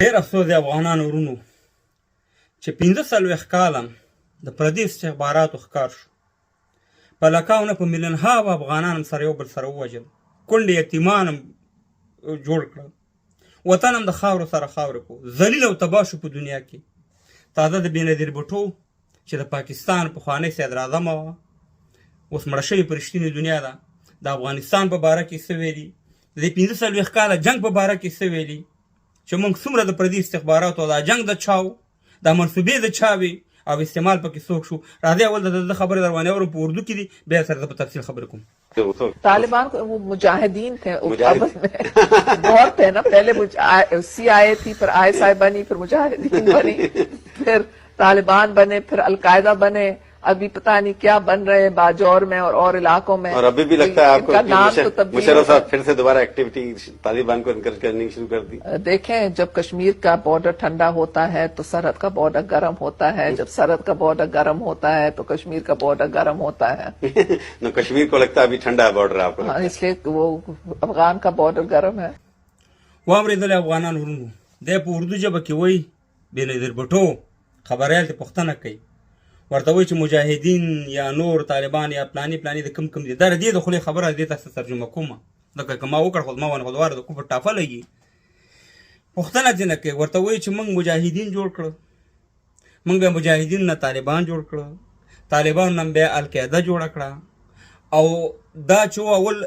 ډېر افسوس د افغانانو ورونو چې 15 کاله د پردي استخباراتو ښکار شو، په لکاو نه په میلیونهاوو افغانان هم سره یو بل سره ووژل، کونډې یتیمان هم جوړ کړل، وطن هم د خاورو سره خاوره کړو، ذلیل او تباه شو په دنیا کې. تازه د بېنظیر بوټو چې د پاکستان پخوانی صدراعظمه وه، اوس مړه شوې په رښتینې دنیا ده، د افغانستان په باره کې څه ویلي، د دې 15 کاله جنګ په باره کې څه ویلي، چې موږ څومره د پردي استخباراتو دا جنګ د چا و، دا منصوبې د چا وي او استعمال پکې څوک شو. راځئ اول د خبرې در باندې اورم په اردو کې دي، بیا سره زه په تفصیل خبرې کوم. तालिबान वो मुजाहिदीन थे बहुत थे ना, पहले CIA थी, फिर ISI बनी, फिर मुजाहिदीन बनी, फिर तालिबान बने, फिर अलकायदा बने, अभी पता नहीं क्या बन रहे हैं बाजौर में और इलाकों में। और अभी भी लगता है आपको नाम तो तब्दील मुशर्रफ साहब फिर से दोबारा एक्टिविटी तालिबान को इनकरेज करनी शुरू कर दी। देखें, जब कश्मीर का बॉर्डर ठंडा होता है तो सरहद का बॉर्डर गर्म होता है, जब सरहद का बॉर्डर गर्म होता है तो कश्मीर का बॉर्डर गर्म होता है। न कश्मीर को लगता है अभी ठंडा है बॉर्डर आपको। हाँ, इसलिए वो अफगान का बॉर्डर गर्म है। واورېدل افغانان ورونو، دی په اردو ژبه کې وایي بېنظیر بوټو خبریال ته پوښتنه کوي، ورته وایي چې مجاهدین یا نور طالبان یا پلاني د کم دي. دا د دې د خولې خبره دې تاسو ترجمه کومه، ځکه که ما وکړ خو زما ونه خو د کفر ټاپه لګي. پوښتنه ځینې کوي، ورته وایي چې موږ مجاهدین جوړ کړه، موږ بیا مجاهدین نه طالبان جوړ کړه، طالبان نه بیا القاعده جوړه کړه، او دا چې اول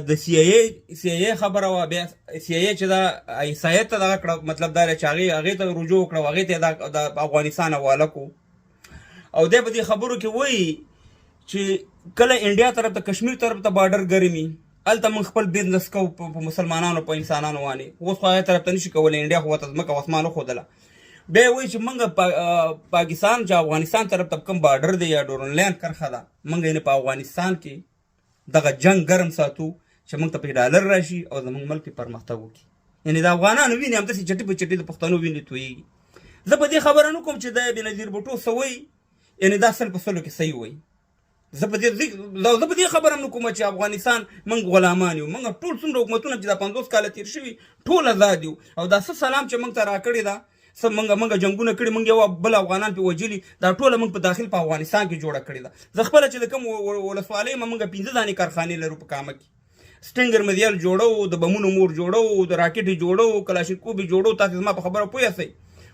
د CIA خبره وه، بیا CIA چې دا عیسایت ته دغه کړه، مطلب دا چې هغې ته رجوع وکړه او هغې ته د افغانستان حواله کړو. او دی په دې خبرو کې وایي چې کله انډیا طرف ته کشمیر طرف ته بارډر ګرمي، هلته موږ خپل بزنس کوو په مسلمانانو په انسانانو باندې، اوس خو هغې طرف ته نشي کولی، انډیا خو ورته ځمکه او اسمان وښودله. بیا یې وایي چې موږ پاکستان چې افغانستان طرف ته کوم بارډر دی یا ډورنلینډ کرښه ده، موږ یې په افغانستان کې دغه جنګ ګرم ساتو چې موږ ته پکې ډالر راشي او زموږ ملک پرمختګ وکړي. یعنې د افغانانو وینې همداسې چټي په چټي د پښتنو وینې تویېږي. زه په دې خبره نه کوم چې د بېنظیر بوټو څه وایي، یعنې دا 100% کې صحیح وایي. زه په دې خبره هم نه کوم چې افغانستان موږ غلامان یو، موږ ټول څومره حکومتونه چې دا 50 کاله تېر شوي ټول ازاد یو، او دا څه سلام چې موږ ته راکړې ده، څه موږ جنګونه کړي، موږ یو بل افغانان پې وژلي، دا ټوله موږ په داخل په افغانستان کې جوړه کړې ده. زه خپله چې د کوم ولسوالۍ یم، موږ 15 دانې کارخانې لرو په کامه کې، سټینګر مدیال جوړو، د بمونو مور جوړو، د راکټې جوړو، کلاشینکوف جوړو. تاسو زما په خبره پوه یاستئ.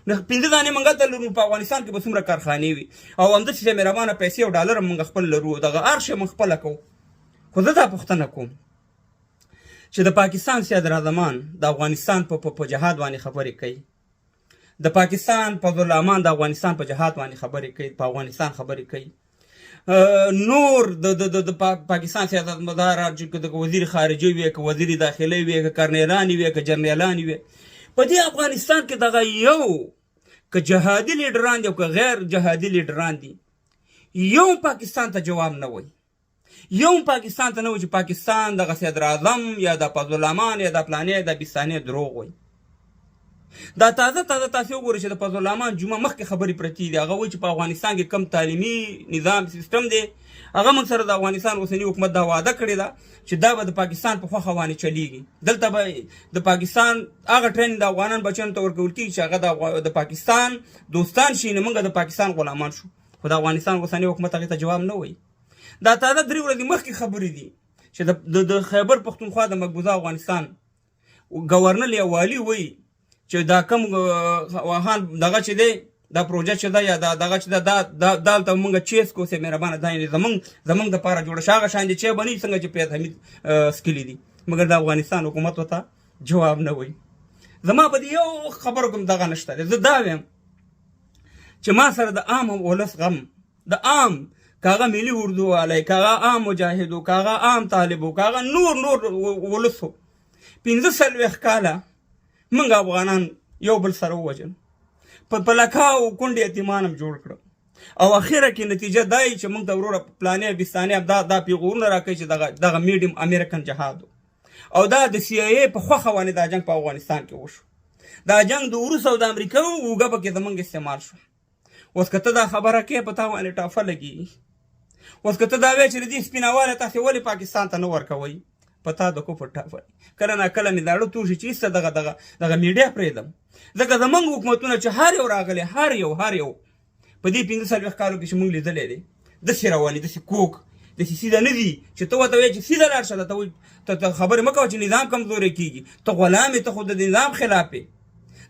15 دانې موږ هلته لرو، په افغانستان کې به څومره کارخانې وي، او همداسې مهربانه پیسې او ډالر هم موږ خپل لرو، دغه هر شی موږ خپله کوو. خو زه دا پوښتنه کوم چې د پاکستان صدراعظمان د افغانستان په جهاد باندې خبرې کوي، د پاکستان فضلامان د افغانستان په جهاد باندې خبرې کوي، په افغانستان خبرې کوي، نور د پاکستان سیاستمدار چې وزیر خارجه وي، که وزیر داخله وي، که کرنیلان وي، که جرنیلان وي، په دې افغانستان کې دغه یو که جهادي لیډران دي او که غیر جهادي لیډران دي، یو پاکستان ته جواب نه وایي، یو پاکستان ته نه وایي چې پاکستان دغه صدراعظم یا د فضلامان یا د فلانې یا د بستانې دروغ وایي. دا تازه تاسو وګورئ چې د فضلامان جمعه مخکې خبرې پرتې دي، هغه وایي چې په افغانستان کې کم تعلیمي نظام سیستم دی، هغه موږ سره د افغانستان اوسني حکومت دا وعده کړې ده چې دا به د پاکستان په خوښه باندې چلیږي، دلته به د پاکستان هغه ټریننګ د افغانان بچیانو ته ورکول کېږي چې هغه د پاکستان دوستان شي، نه موږ د پاکستان غلامان شو. خو د افغانستان اوسني حکومت هغې ته جواب نه وایي. دا تازه 3 ورځې مخکې خبرې دي چې د خیبر پښتونخوا د مقبوضه افغانستان ګورنر یا والي وایي چې دا کم واهان دغه چې دی دا پروژه چې ده یا دغه چې ده دا هلته موږ چیز کو سه مهربانه دا یعنې زموږ دپاره جوړه شي، هغه شان دي چې به نه څنګه چې پید حمید سکلي دي، مګر د افغانستان حکومت ورته جواب نه وایي. زما په دې یو خبرو کوم دغه نشته دی. زه دا وایم چې ما سره د عام ولس غم، د عام که هغه ملي اردو والی، که هغه عام مجاهدو، که هغه عام طالبو، که هغه نور ولسو، 15 کاله موږ افغانان یو بل سره ووژل، په لکاو کونډې یتیمان هم جوړ کړه، او اخره کې نتیجه دا یي چې موږ ته وروره پلانې بستانې دا پیغورونه راکوي چې دغه میډیم امریکن جهاد او دا د CIA په خوښه باندې دا جنګ په افغانستان کې وشو. دا جنګ د روس او د امریکا اوږه پکې زموږ استعمال شو. اوس که ته دا خبره کوې په تا باندې ټاپه لګي، اوس که ته دا وایې چې د دې سپینواله تاسې ولې پاکستان ته نه ورکوئ، پتا د کفر ټاپه کله نه کله مې داړه تور شي چې ایسته دغه میډیا پرېږدم ځکه زمونږ حکومتونه چې هر یو راغلی هر یو په دې 15 کالو کې چې موږ لیدلی دی داسې رواني داسې کوک داسې سیده نه دي چې ته ورته وایې چې سیده لاړ شه ته خبرې مه کوه چې نظام کمزوری کېږي ته غلام یې ته خو د نظام خلاف یې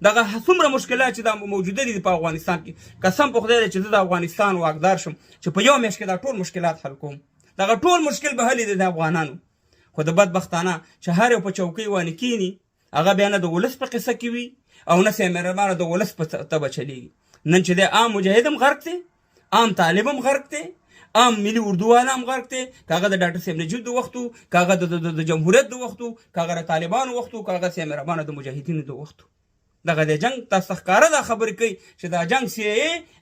دغه څومره مشکلات چې دا موجوده دي په افغانستان کې قسم په خدای دی چې زه د افغانستان واکدار شم چې په یو میاشت کې دا ټول مشکلات حل کوم دغه ټول مشکل به حل دی د افغانانو خو د بدبختانه چې هر یو په چوکۍ وانې کینی هغه بیا نه د ولس په قصه کې وي او نه سي مهربانه د ولس په تبه چلیږي نن چې دی عام مجاهد هم غرق دی عام طالب هم غرق دی عام ملي اردووال هم غرق دی کاغه د ډاکټر صاحب نجیب د وختو کاغه د جمهوریت د وختو کاغه د طالبانو وختو کاغه سي مهربانه د مجاهدینو د وختو دغه د جنگ تاسو ښکاره دا خبرې کوي چې دا جنگ سی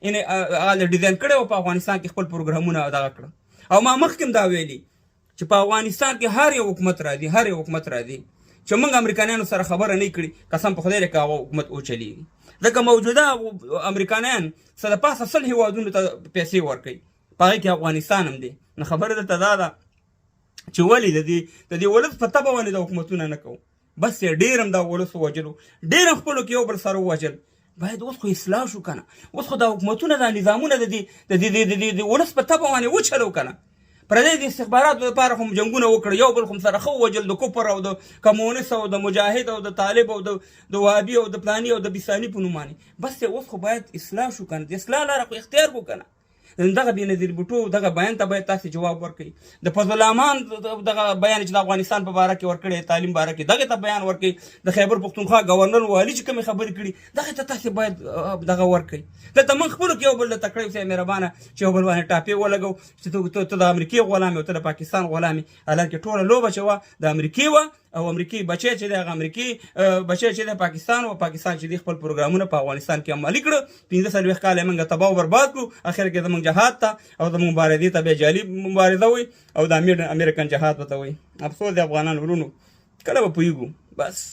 ان هغه ډیزاین کړی او په افغانستان کې خپل پروګرامونه دغه کړ او ما مخکې دا ویلي چې په افغانستان کې هر یو حکومت راځي چې موږ امریکایانو سره خبره نه کړي قسم په خدای لکه هغه حکومت اوچلیږي ځکه موجوده امریکایان سره پاسه صلح هیوادونو ته پیسې ورکوي په هغې کې افغانستان هم دی نو خبره درته دا ده چې ولې د دې ولس په تبه باندې د حکومتونه نه کوو بس ډېر هم دا ولس ووجلو ډېر هم خپلو کې یو بل سره ووجل باید اوس خو اصلاح شو که نه اوس خو دا حکومتونه دا نظامونه د ولس په تبه باندې وچلو که نه پردی د استخباراتو لپاره هم جنګونه وکړه یو بل خو سره خو وجل د کفر او د کمونیست او د مجاهد او د طالب او د وهابي او د پلاني او د بیساني په نوم باندې بس اوس خو باید اصلاح شو که نه د اصلاح لاره خو اختیار کړو که نه دغه بېنظیر بوټو دغه بیان ته باید تاسې جواب ورکړئ د فضل الرحمن دغه بیان چې د افغانستان په باره کې ورکړی تعلیم باره کې دغې ته بیان ورکړئ د خیبر پښتونخوا گورنر والي چې کومې خبرې کړي دغې ته تاسې باید دغه ورکړئ دلته موږ خپلو کې یو بل ته کړی اوسئ مهربانه چې یو بل باندې ټاپې ولګو چې ته د امریکې غلام او ته د پاکستان غلام یې حالانکې ټوله لوبه چې وه د امریکې وه او امریکای بچی چې د امریکای بچی چې د پاکستان او پاکستان چې د خپل پروګرامونه په افغانستان کې عملي کړ 15 کال موږ تباہ او برباد کړو اخر کې زموږ جهاد ته او د مبارزې ته به جالب مبارزه وي او د امریکن جهاد وته وي افسوس د افغانانو ورونو کله به پویګو بس